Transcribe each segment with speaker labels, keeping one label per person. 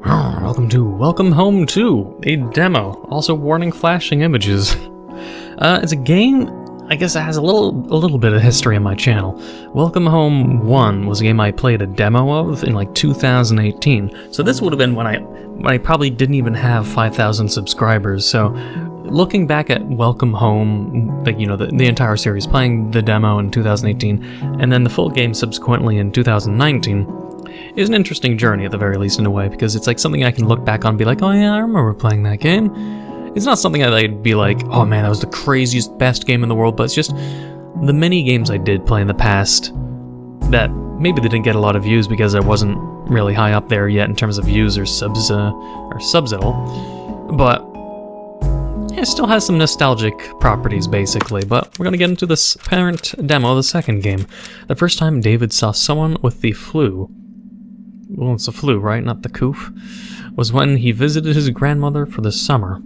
Speaker 1: Welcome Home 2, a demo. Also warning flashing images. It's a game, I guess it has a little bit of history on my channel. Welcome Home 1 was a game I played a demo of in like 2018. So this would have been when I probably didn't even have 5,000 subscribers. So looking back at Welcome Home, like, you know, the entire series, playing the demo in 2018, and then the full game subsequently in 2019, is an interesting journey at the very least in a way, because it's like something I can look back on and be like, oh yeah, I remember playing that game. It's not something I'd be like, oh man, that was the craziest, best game in the world, but it's just the many games I did play in the past that maybe they didn't get a lot of views because I wasn't really high up there yet in terms of views or subs at all, but it still has some nostalgic properties basically. But we're gonna get into this parent demo of the second game. The first time David saw someone with the flu, well, it's the flu, right? Not the coof. Was when he visited his grandmother for the summer.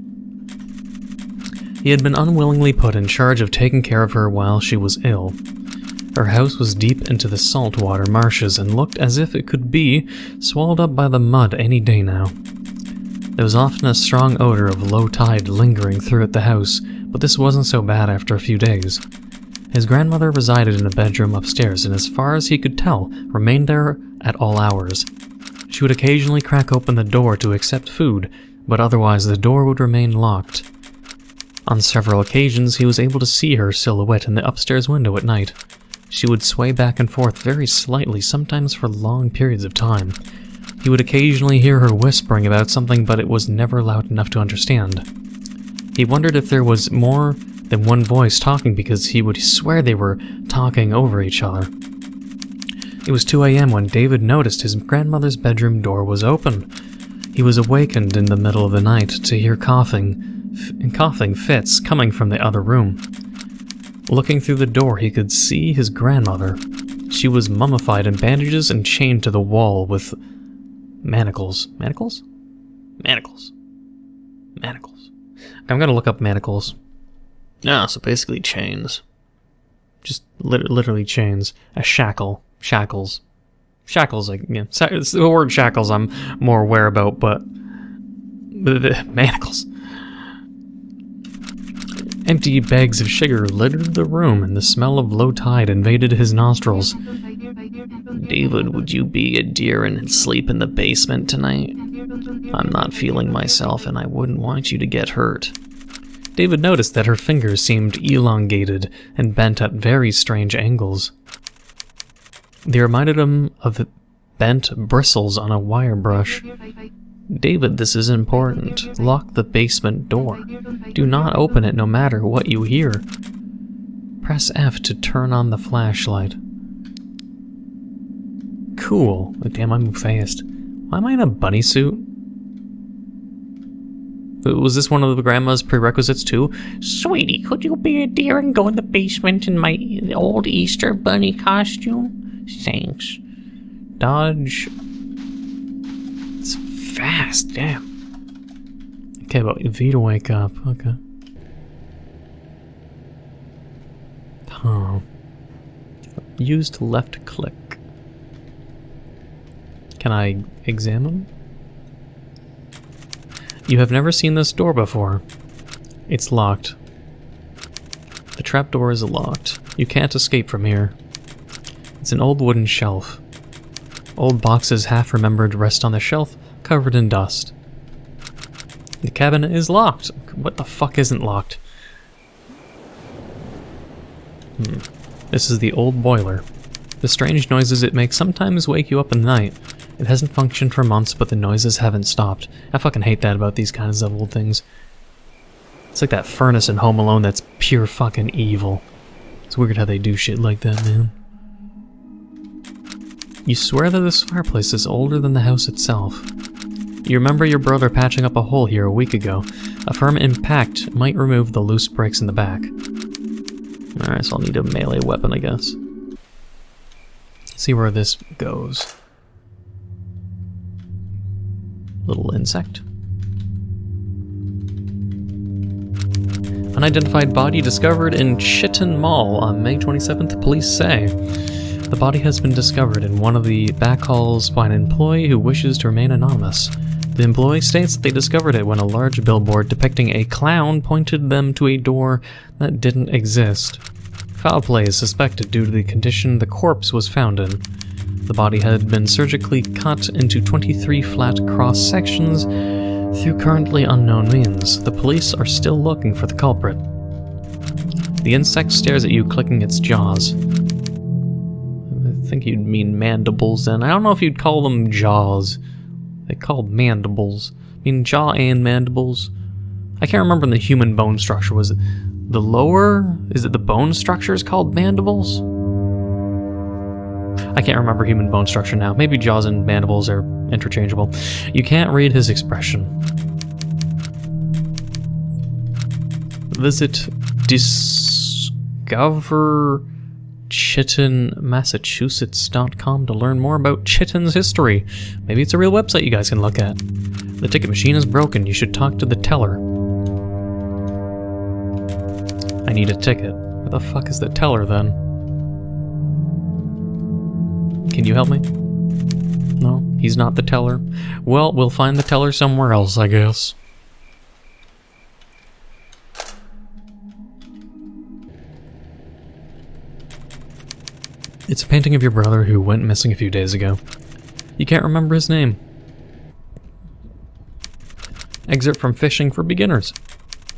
Speaker 1: He had been unwillingly put in charge of taking care of her while she was ill. Her house was deep into the saltwater marshes and looked as if it could be swallowed up by the mud any day now. There was often a strong odor of low tide lingering throughout the house, but this wasn't so bad after a few days. His grandmother resided in a bedroom upstairs and, as far as he could tell, remained there at all hours. She would occasionally crack open the door to accept food, but otherwise the door would remain locked. On several occasions he was able to see her silhouette in the upstairs window at night. She would sway back and forth very slightly, sometimes for long periods of time. He would occasionally hear her whispering about something, but it was never loud enough to understand. He wondered if there was more than one voice talking, because he would swear they were talking over each other. It was 2 a.m. when David noticed his grandmother's bedroom door was open. He was awakened in the middle of the night to hear coughing fits coming from the other room. Looking through the door, he could see his grandmother. She was mummified in bandages and chained to the wall with manacles. Manacles? Manacles. Manacles. I'm gonna look up manacles. Ah, so basically chains. Just literally chains. A shackle. Shackles. Shackles, like, yeah. The word shackles I'm more aware about, but the manacles. Empty bags of sugar littered the room, and the smell of low tide invaded his nostrils. David, would you be a dear and sleep in the basement tonight? I'm not feeling myself, and I wouldn't want you to get hurt. David noticed that her fingers seemed elongated and bent at very strange angles. They reminded him of bent bristles on a wire brush. David, this is important. Lock the basement door. Do not open it no matter what you hear. Press F to turn on the flashlight. Cool. Oh, damn, I move fast. Why am I in a bunny suit? Was this one of the grandma's prerequisites too? Sweetie, could you be a dear and go in the basement in my old Easter bunny costume? Thanks. Dodge. It's fast, damn. Okay, but V to wake up. Okay. Oh. Use to left click. Can I examine? You have never seen this door before. It's locked. The trapdoor is locked. You can't escape from here. It's an old wooden shelf. Old boxes, half remembered, rest on the shelf, covered in dust. The cabinet is locked. What the fuck isn't locked? This is the old boiler. The strange noises it makes sometimes wake you up in the night. It hasn't functioned for months, but the noises haven't stopped. I fucking hate that about these kinds of old things. It's like that furnace in Home Alone that's pure fucking evil. It's weird how they do shit like that, man. You swear that this fireplace is older than the house itself. You remember your brother patching up a hole here a week ago. A firm impact might remove the loose bricks in the back. Alright, so I'll need a melee weapon, I guess. See where this goes. Little insect. Unidentified body discovered in Chiton Mall on May 27th, police say. The body has been discovered in one of the back halls by an employee who wishes to remain anonymous. The employee states that they discovered it when a large billboard depicting a clown pointed them to a door that didn't exist. Foul play is suspected due to the condition the corpse was found in. The body had been surgically cut into 23 flat cross-sections through currently unknown means. The police are still looking for the culprit. The insect stares at you, clicking its jaws. I think you'd mean mandibles, and I don't know if you'd call them jaws. They're called mandibles. I mean, jaw and mandibles. I can't remember in the human bone structure. Was it the lower? Is it the bone structure is called mandibles? I can't remember human bone structure now. Maybe jaws and mandibles are interchangeable. You can't read his expression. Visit discoverchittenmassachusetts.com to learn more about Chitten's history. Maybe it's a real website you guys can look at. The ticket machine is broken. You should talk to the teller. I need a ticket. Where the fuck is the teller then? Can you help me? No, he's not the teller. Well, we'll find the teller somewhere else, I guess. It's a painting of your brother who went missing a few days ago. You can't remember his name. Excerpt from Fishing for Beginners.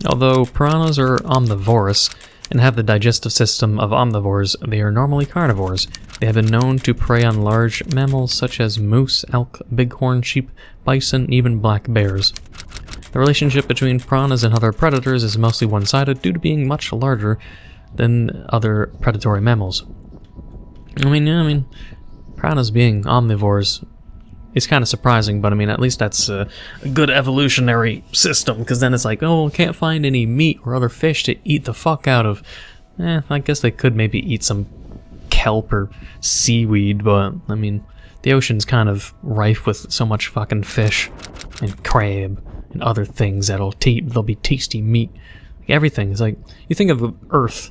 Speaker 1: Although piranhas are omnivorous and have the digestive system of omnivores, they are normally carnivores. They have been known to prey on large mammals such as moose, elk, bighorn sheep, bison, even black bears. The relationship between piranhas and other predators is mostly one-sided due to being much larger than other predatory mammals. I mean, piranhas being omnivores is kind of surprising, but I mean, at least that's a good evolutionary system, because then it's like, oh, can't find any meat or other fish to eat the fuck out of. I guess they could maybe eat some kelp or seaweed, but I mean, the ocean's kind of rife with so much fucking fish and crab and other things they'll be tasty meat. Like everything is like, you think of Earth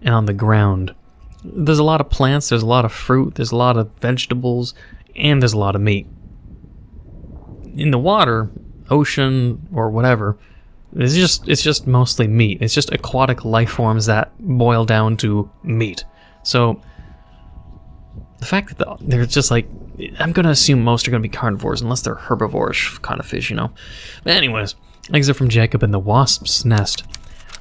Speaker 1: and on the ground, there's a lot of plants, there's a lot of fruit, there's a lot of vegetables, and there's a lot of meat. In the water, ocean, or whatever, it's just mostly meat. It's just aquatic life forms that boil down to meat. So the fact that they're just like, I'm gonna assume most are gonna be carnivores unless they're herbivores kind of fish, you know. But anyways, exit from Jacob in the wasp's nest.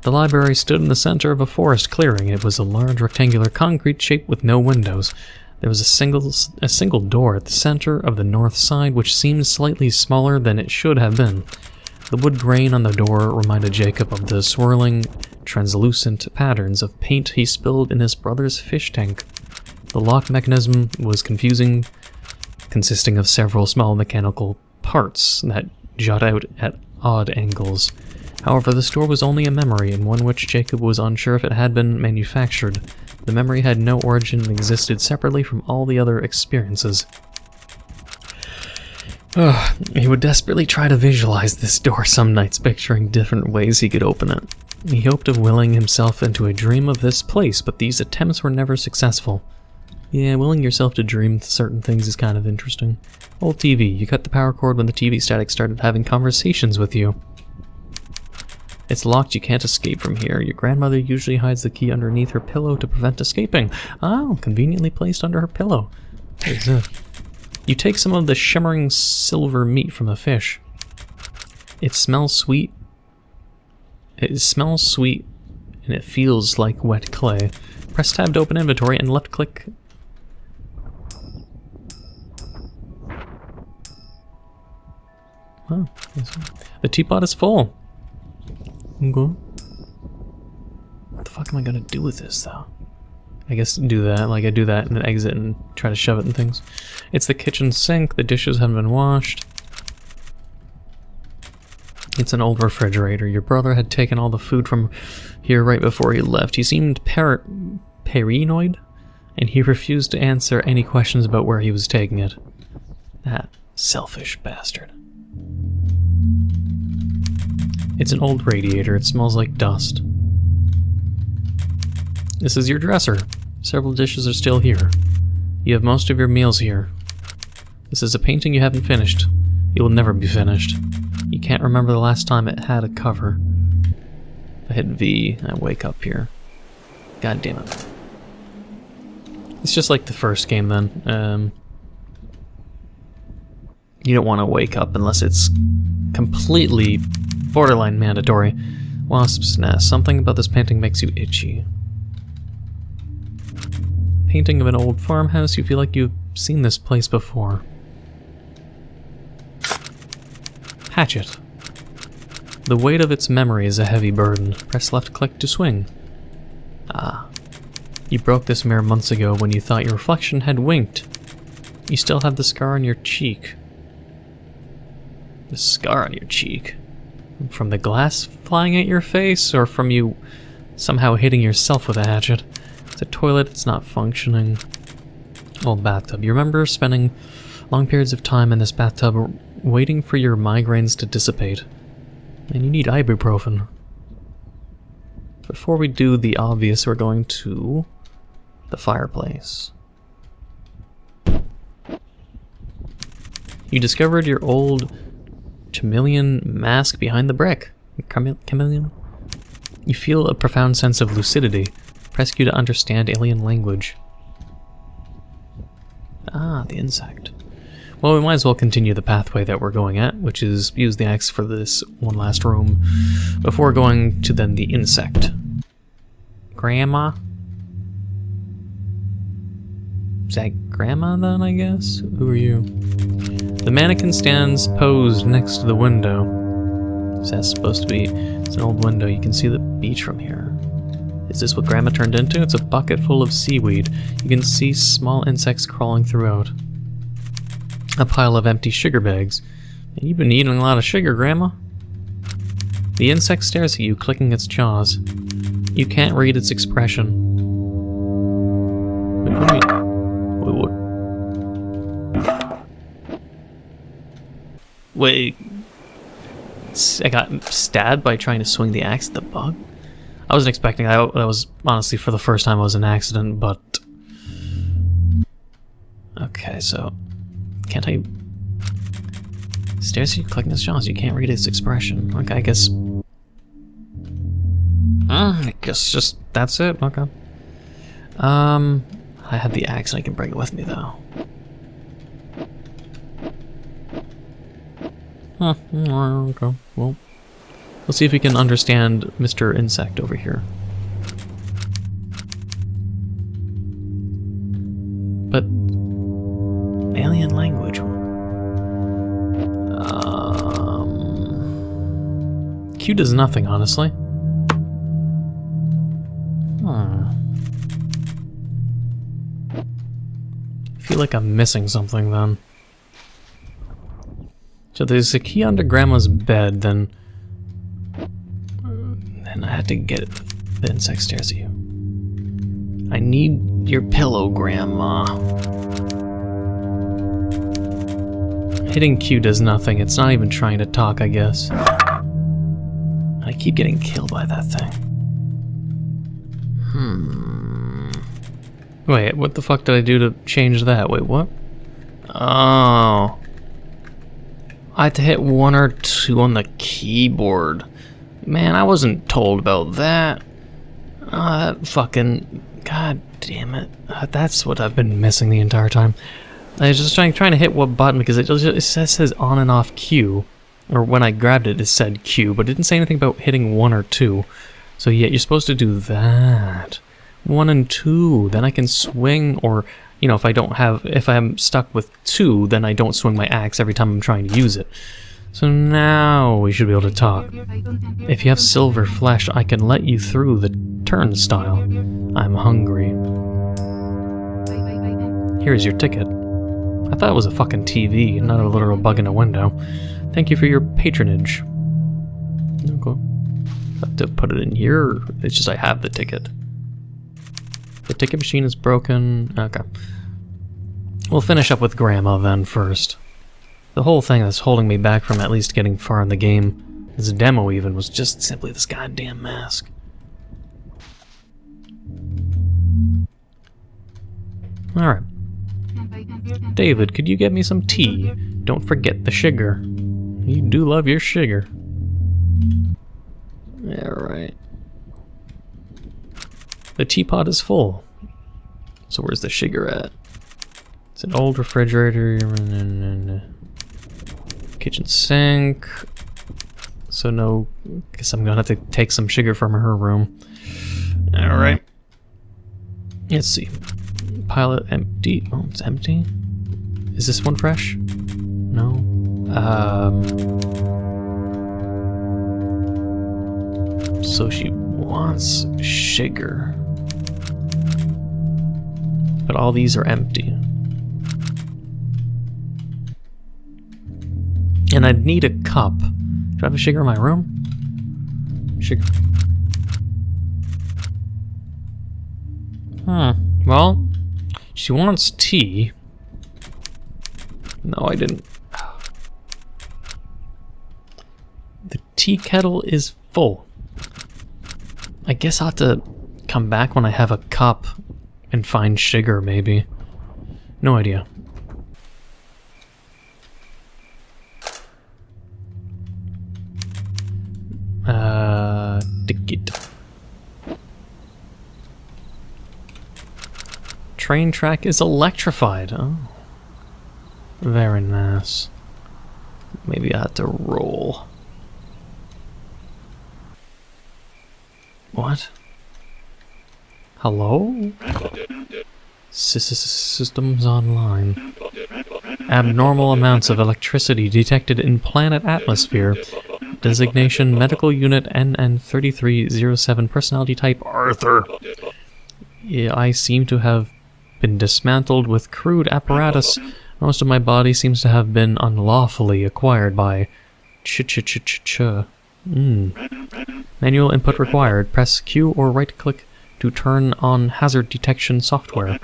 Speaker 1: The library stood in the center of a forest clearing. It was a large rectangular concrete shape with no windows. There was a single door at the center of the north side, which seemed slightly smaller than it should have been. The wood grain on the door reminded Jacob of the swirling, translucent patterns of paint he spilled in his brother's fish tank. The lock mechanism was confusing, consisting of several small mechanical parts that jut out at odd angles. However, this door was only a memory, and one which Jacob was unsure if it had been manufactured. The memory had no origin and existed separately from all the other experiences. He would desperately try to visualize this door some nights, picturing different ways he could open it. He hoped of willing himself into a dream of this place, but these attempts were never successful. Yeah, willing yourself to dream certain things is kind of interesting. Old TV. You cut the power cord when the TV static started having conversations with you. It's locked, you can't escape from here. Your grandmother usually hides the key underneath her pillow to prevent escaping. Oh, conveniently placed under her pillow. You take some of the shimmering silver meat from the fish. It smells sweet. And it feels like wet clay. Press tab to open inventory and left click. Oh, the teapot is full. Okay. What the fuck am I gonna do with this, though? I guess do that, like I do that and then exit and try to shove it in things. It's the kitchen sink, the dishes haven't been washed. It's an old refrigerator. Your brother had taken all the food from here right before he left. He seemed paranoid, and he refused to answer any questions about where he was taking it. That selfish bastard. It's an old radiator. It smells like dust. This is your dresser. Several dishes are still here. You have most of your meals here. This is a painting you haven't finished. It will never be finished. You can't remember the last time it had a cover. If I hit V, I wake up here. God damn it. It's just like the first game then. You don't want to wake up unless it's completely borderline mandatory. Wasp's nest. Something about this painting makes you itchy. Painting of an old farmhouse. You feel like you've seen this place before. Hatchet. The weight of its memory is a heavy burden. Press left click to swing. Ah. You broke this mirror months ago when you thought your reflection had winked. You still have the scar on your cheek. The scar on your cheek? From the glass flying at your face, or from you somehow hitting yourself with a hatchet? It's a toilet, it's not functioning. Old bathtub. You remember spending long periods of time in this bathtub waiting for your migraines to dissipate. And you need ibuprofen. Before we do the obvious, we're going to the fireplace. You discovered your old chameleon mask behind the brick. Chameleon? You feel a profound sense of lucidity. Press Q to understand alien language. Ah, the insect. Well, we might as well continue the pathway that we're going at, which is use the axe for this one last room before going to then the insect. Grandma? Is that Grandma then, I guess? Who are you? The mannequin stands posed next to the window. Is that supposed to be? It's an old window. You can see the beach from here. Is this what Grandma turned into? It's a bucket full of seaweed. You can see small insects crawling throughout. A pile of empty sugar bags. You've been eating a lot of sugar, Grandma. The insect stares at you, clicking its jaws. You can't read its expression. Wait, what do you mean? Wait, I got stabbed by trying to swing the axe at the bug? I wasn't expecting that. That was honestly for the first time it was an accident, but... Okay, so... Can't I... Stares at you, clicking its jaws. You can't read its expression. Okay, I guess... I guess just... That's it? Okay. I have the axe and I can bring it with me, though. Huh, okay, well... Let's see if we can understand Mr. Insect over here. But... Alien language. Q does nothing, honestly. I feel like I'm missing something then. So there's a key under Grandma's bed, then I had to get it. The insect stares at you. I need your pillow, Grandma. Hitting Q does nothing. It's not even trying to talk, I guess. I keep getting killed by that thing. Wait, what the fuck did I do to change that? Wait, what? Oh. I had to hit 1 or 2 on the keyboard. Man, I wasn't told about that. That fucking... God damn it. That's what I've been missing the entire time. I was just trying to hit what button because it says on and off Q. Or when I grabbed it, it said Q, but it didn't say anything about hitting 1 or 2. So yeah, you're supposed to do that. 1 and 2, then I can swing, or, you know, if I'm stuck with 2, then I don't swing my axe every time I'm trying to use it. So now we should be able to talk. If you have silver flesh, I can let you through the turnstile. I'm hungry. Here's your ticket. I thought it was a fucking TV, not a literal bug in a window. Thank you for your patronage. Okay. I have to put it in here, or it's just I have the ticket. The ticket machine is broken. Okay. We'll finish up with Grandma then first. The whole thing that's holding me back from at least getting far in the game, this demo even, was just simply this goddamn mask. Alright. David, could you get me some tea? Don't forget the sugar. You do love your sugar. Yeah, right. The teapot is full. So where's the sugar at? It's an old refrigerator. Kitchen sink. So no, guess I'm gonna have to take some sugar from her room. Alright. Let's see. Pile it empty. Oh, it's empty? Is this one fresh? No. So she wants sugar. But all these are empty. And I'd need a cup. Do I have a sugar in my room? Sugar. Well, she wants tea. No, I didn't. The tea kettle is full. I guess I'll have to come back when I have a cup and find sugar, maybe. No idea. Ticket. Train track is electrified. Oh. Very nice. Maybe I have to roll. What? Hello? Systems online. Abnormal amounts of electricity detected in planet atmosphere. Designation Medical Unit NN3307. Personality type Arthur. Yeah, I seem to have been dismantled with crude apparatus. Most of my body seems to have been unlawfully acquired by Manual input required. Press Q or right click to turn on hazard detection software.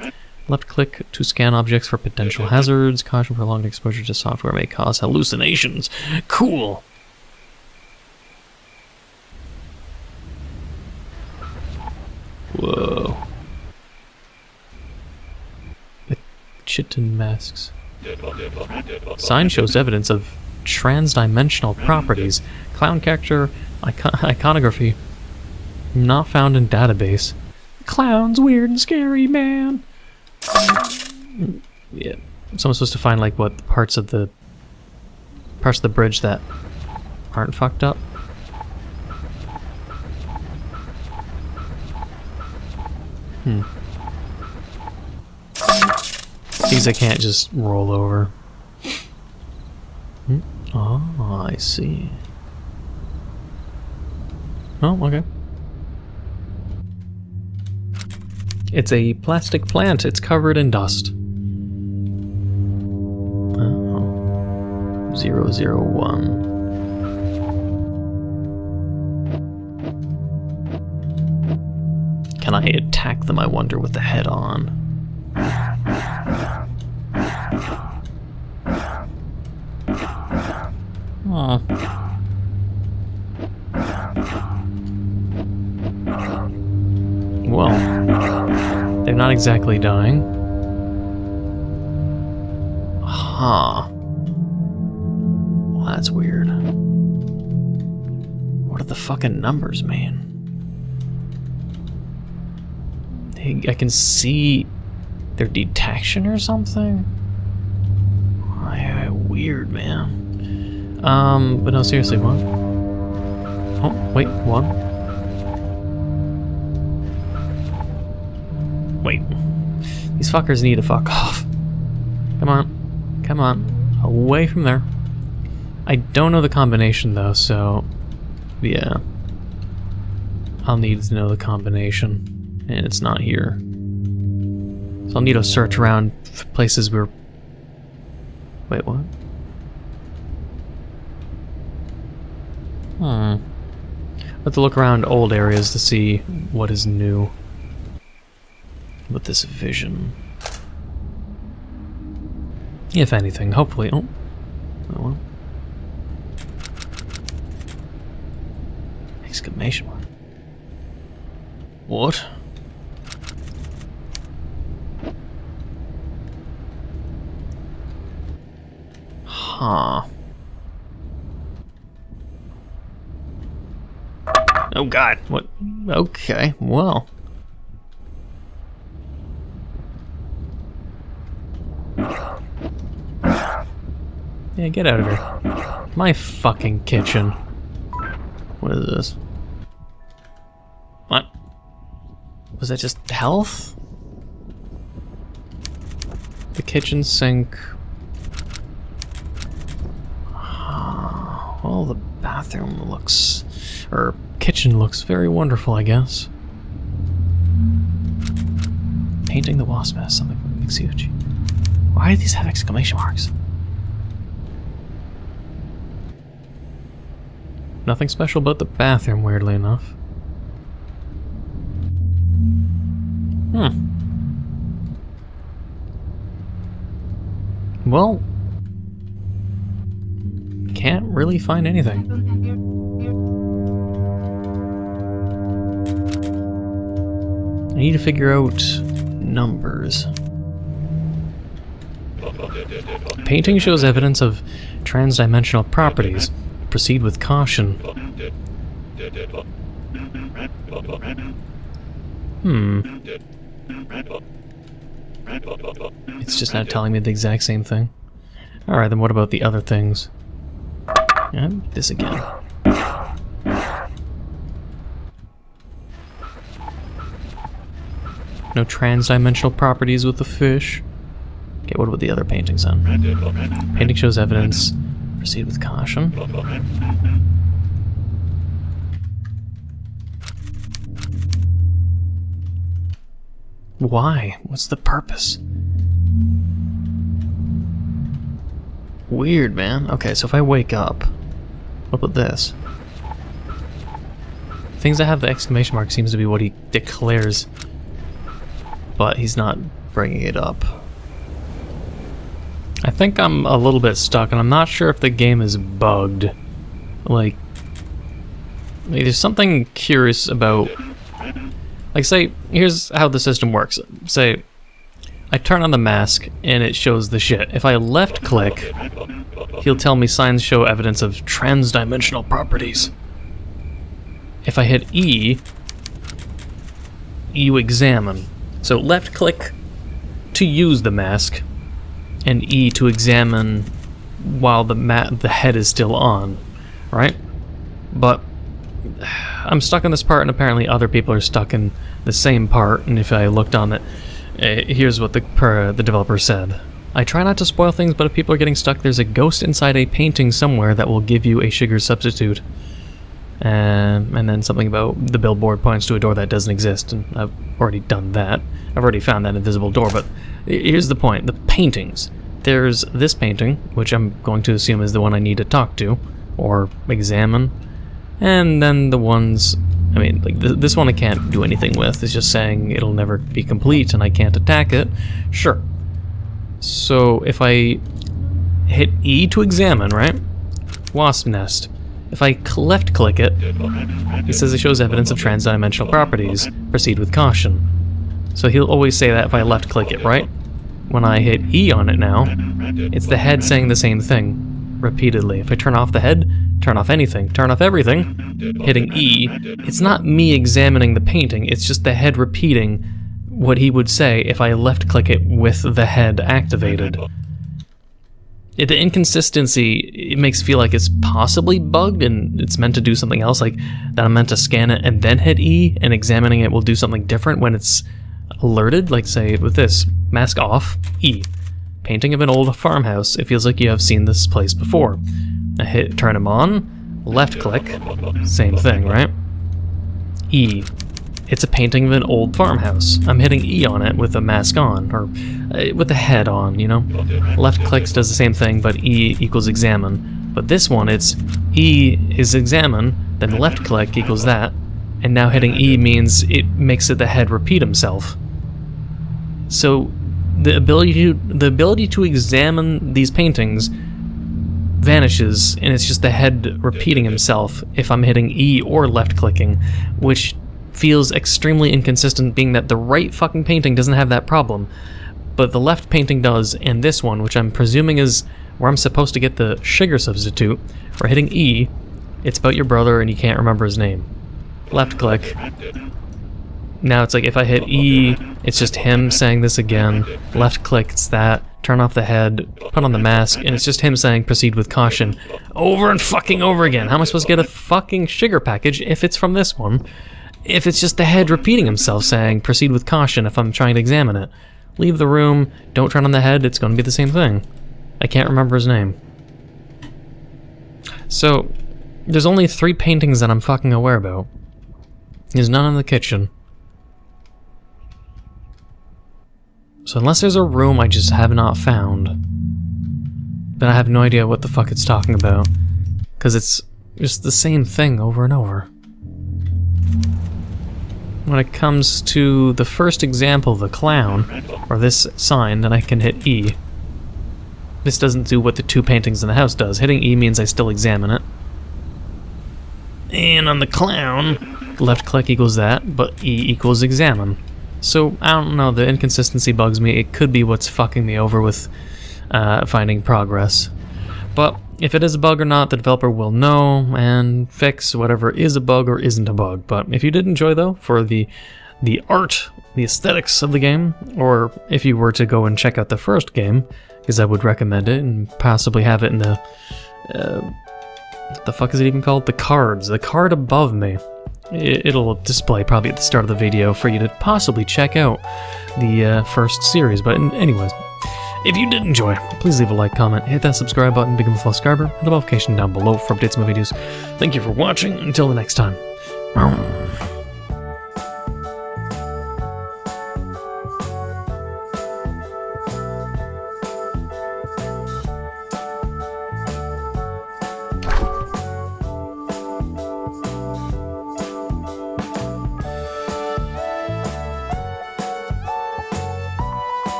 Speaker 1: Left click to scan objects for potential hazards. Caution: prolonged exposure to software may cause hallucinations. Cool! Whoa. The chitin masks. Sign shows evidence of trans-dimensional properties. Clown character iconography. Not found in database. Clown's weird and scary, man. Yeah. Someone's supposed to find like what parts of the bridge that aren't fucked up. These I can't just roll over. Oh, I see. Oh, okay. It's a plastic plant. It's covered in dust. Oh. 001. Can I attack them, I wonder, with the head on? Aw. Well, they're not exactly dying. Huh. Well, that's weird. What are the fucking numbers, man? I can see their detection or something? Weird, man. But no, seriously, what? Oh, wait, what? Wait. These fuckers need to fuck off. Come on. Come on. Away from there. I don't know the combination, though, so... yeah. I'll need to know the combination. And it's not here. So I'll need to search around places where... wait, what? I'll have to look around old areas to see what is new with this vision. If anything, hopefully. Oh, well. Exclamation mark. What? Huh. Oh god, what? Okay, well. Yeah, get out of here. My fucking kitchen. What is this? What? Was that just health? The kitchen sink. Well, the bathroom looks... or kitchen looks very wonderful, I guess. Painting the wasp nest, something from Vitruvian. Why do these have exclamation marks? Nothing special about the bathroom, weirdly enough. Well, can't really find anything. I need to figure out numbers. Painting shows evidence of transdimensional properties. Proceed with caution. It's just not telling me the exact same thing. Alright, then what about the other things? Yeah, this again. No transdimensional properties with the fish. Okay, what about the other paintings then? Painting shows evidence. Proceed with caution. Why? What's the purpose? Weird, man. Okay, so if I wake up, what about this? Things that have the exclamation mark seems to be what he declares, but he's not bringing it up. I think I'm a little bit stuck, and I'm not sure if the game is bugged. Like there's something curious about... Like, say, here's how the system works. Say, I turn on the mask, and it shows the shit. If I left-click, he'll tell me signs show evidence of transdimensional properties. If I hit E, you examine. So left-click to use the mask, and E to examine while the head is still on, right? But I'm stuck in this part, and apparently other people are stuck in the same part, and if I looked on it, here's what the developer said. I try not to spoil things, but if people are getting stuck, there's a ghost inside a painting somewhere that will give you a sugar substitute. And then something about the billboard points to a door that doesn't exist, and I've already done that. I've already found that invisible door, but here's the point. The paintings. There's this painting, which I'm going to assume is the one I need to talk to, or examine. And then the ones, I mean, like this one I can't do anything with. It's just saying it'll never be complete and I can't attack it. Sure. So if I hit E to examine, right? Wasp nest. If I left click it, it says it shows evidence of transdimensional properties. Proceed with caution. So he'll always say that if I left click it, right? When I hit E on it now, it's the head saying the same thing repeatedly. If I turn off the head, turn off anything, turn off everything, hitting E, it's not me examining the painting, it's just the head repeating what he would say if I left click it with the head activated. The inconsistency, it makes it feel like it's possibly bugged and it's meant to do something else, like that I'm meant to scan it and then hit E, and examining it will do something different when it's alerted, like say with this, mask off, E. Painting of an old farmhouse, it feels like you have seen this place before. I hit turn him on, left click, same thing, right? E. It's a painting of an old farmhouse. I'm hitting E on it with the mask on, or with the head on, you know? Left clicks does the same thing, but E equals examine. But this one, it's E is examine, then left click equals that, and now hitting E means it makes it the head repeat himself. So the ability to examine these paintings vanishes, and it's just the head repeating himself if I'm hitting E or left clicking, which feels extremely inconsistent, being that the right fucking painting doesn't have that problem, but the left painting does, and this one, which I'm presuming is where I'm supposed to get the sugar substitute, for hitting E, it's about your brother and you can't remember his name. Left click. Now it's like if I hit E, it's just him saying this again. Left click, it's that. Turn off the head, put on the mask, and it's just him saying proceed with caution. Over and fucking over again. How am I supposed to get a fucking sugar package if it's from this one? If it's just the head repeating himself saying proceed with caution if I'm trying to examine it. Leave the room, don't turn on the head, it's going to be the same thing. I can't remember his name. So, there's only 3 paintings that I'm fucking aware about. There's none in the kitchen. So unless there's a room I just have not found, then I have no idea what the fuck it's talking about. Because it's just the same thing over and over. When it comes to the first example, the clown, or this sign, then I can hit E. This doesn't do what the 2 paintings in the house does. Hitting E means I still examine it. And on the clown, left click equals that, but E equals examine. So, I don't know, the inconsistency bugs me. It could be what's fucking me over with finding progress. But if it is a bug or not, the developer will know and fix whatever is a bug or isn't a bug. But if you did enjoy, though, for the art, the aesthetics of the game, or if you were to go and check out the first game, because I would recommend it and possibly have it in the... the fuck is it even called? The cards. The card above me. It'll display probably at the start of the video for you to possibly check out the first series. But anyways, if you did enjoy, please leave a like, comment, hit that subscribe button, become a full subscriber, and the notification down below for updates on my videos. Thank you for watching. Until the next time.